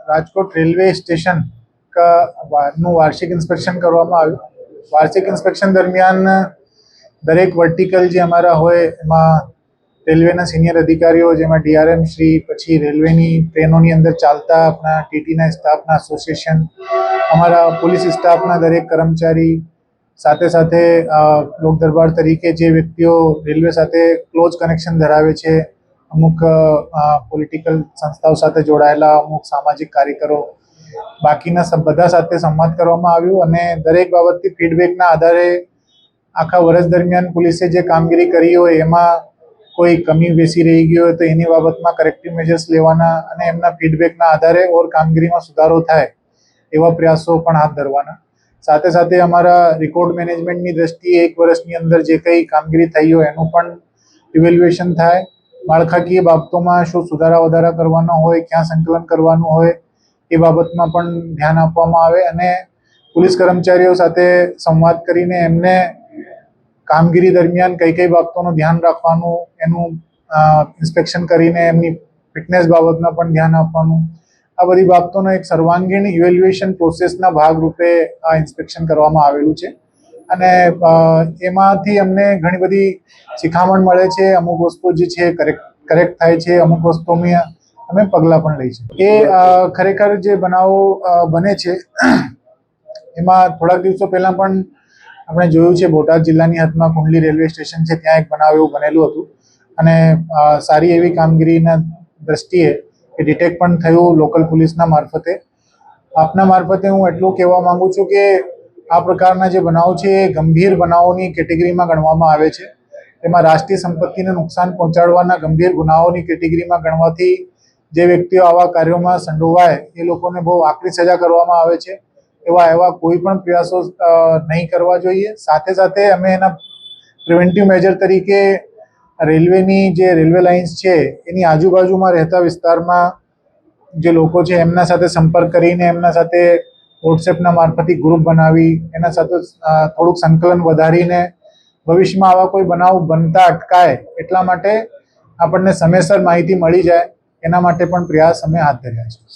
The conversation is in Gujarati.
રાજકોટ રેલवे स्टेशन નું વાર્ષિક ઇન્સ્પેક્શન કરવામાં આવ્યું। વાર્ષિક ઇન્સ્પેક્શન દરમિયાન દરેક વર્ટિકલ જે અમારા હોય એમાં રેલવેના સિનિયર અધિકારીઓ, જેમાં ડીઆરએમ શ્રી, પછી રેલવેની ટ્રેનોની અંદર ચાલતા આપણા ટીટીના સ્ટાફના એસોસિએશન, અમારા પોલીસ સ્ટાફના દરેક કર્મચારી, સાથે સાથે લોક દરબાર તરીકે જે વ્યક્તિઓ રેલવે સાથે ક્લોઝ કનેક્શન ધરાવે છે, અમુક પોલિટિકલ સંસ્થાઓ સાથે જોડાયેલા અમુક સામાજિક કાર્યકરો, બાકીના બધા સાથે સંવાદ કરવામાં આવ્યું અને દરેક બાબતથી ફીડબેકના આધારે આખા વર્ષ દરમિયાન પોલીસે જે કામગીરી કરી હોય એમાં કોઈ કમી બેસી રહી ગઈ હોય તો એની બાબતમાં કરેક્ટિવ મેજર્સ લેવાના અને એમના ફીડબેકના આધારે ઓર કામગીરીમાં સુધારો થાય એવા પ્રયાસો પણ હાથ ધરવાના। સાથે સાથે અમારા રેકોર્ડ મેનેજમેન્ટની દ્રષ્ટિએ એક વર્ષની અંદર જે કંઈ કામગીરી થઈ હોય એનું પણ ઇવેલ્યુએશન થાય। માળખાકીય બાબતોમાં શું સુધારા વધારા કરવાના હોય, ક્યાં સંકલન કરવાનું હોય એ બાબતમાં પણ ધ્યાન આપવામાં આવે અને પોલીસ કર્મચારીઓ સાથે સંવાદ કરીને એમને કામગીરી દરમિયાન કઈ કઈ બાબતોનું ધ્યાન રાખવાનું, એનું ઇન્સ્પેક્શન કરીને એમની ફિટનેસ બાબતમાં પણ ધ્યાન આપવાનું, આ બધી બાબતોનો એક સર્વાંગીણ ઇવેલ્યુએશન પ્રોસેસના ભાગરૂપે આ ઇન્સ્પેક્શન કરવામાં આવેલું છે અને એમાંથી અમને ઘણી બધી શિખામણ મળે છે। અમુક વસ્તુ જે છે કરેક્ટ થાય છે, અમુક વસ્તુમાં અમે પગલાં પણ લઈ છે। એ ખરેખર જે બનાવો બને છે એમાં થોડાક દિવસો પહેલાં પણ આપણે જોયું છે, બોટાદ જિલ્લાની હદમાં કુંડલી રેલવે સ્ટેશન છે, ત્યાં એક બનાવ એવું બનેલું હતું અને સારી એવી કામગીરીના દ્રષ્ટિએ એ ડિટેક્ટ પણ થયું લોકલ પોલીસના મારફતે। આપના મારફતે હું એટલું કહેવા માંગુ છું કે આ પ્રકારના જે બનાવો છે એ ગંભીર બનાવોની કેટેગરીમાં ગણવામાં આવે છે। તેમાં રાષ્ટ્રીય સંપત્તિને નુકસાન પહોંચાડવાના ગંભીર ગુનાઓની કેટેગરીમાં ગણવાથી જે વ્યક્તિઓ આવા કાર્યોમાં સંડોવાય એ લોકોને બહુ આકરી સજા કરવામાં આવે છે। એવા કોઈ પણ પ્રયાસો નહીં કરવા જોઈએ। સાથે સાથે અમે એના પ્રિવેન્ટિવ મેજર તરીકે રેલવેની જે રેલવે લાઇન્સ છે એની આજુબાજુમાં રહેતા વિસ્તારમાં જે લોકો છે એમના સાથે સંપર્ક કરીને એમના સાથે વોટ્સએપના મારફતે ગ્રુપ બનાવી એના સાથે થોડુંક સંકલન વધારીને ભવિષ્યમાં આવા કોઈ બનાવ બનતા અટકાય એટલા માટે આપણને સમયસર માહિતી મળી જાય એના માટે પણ પ્રયાસ અમે હાથ ધર્યા છે।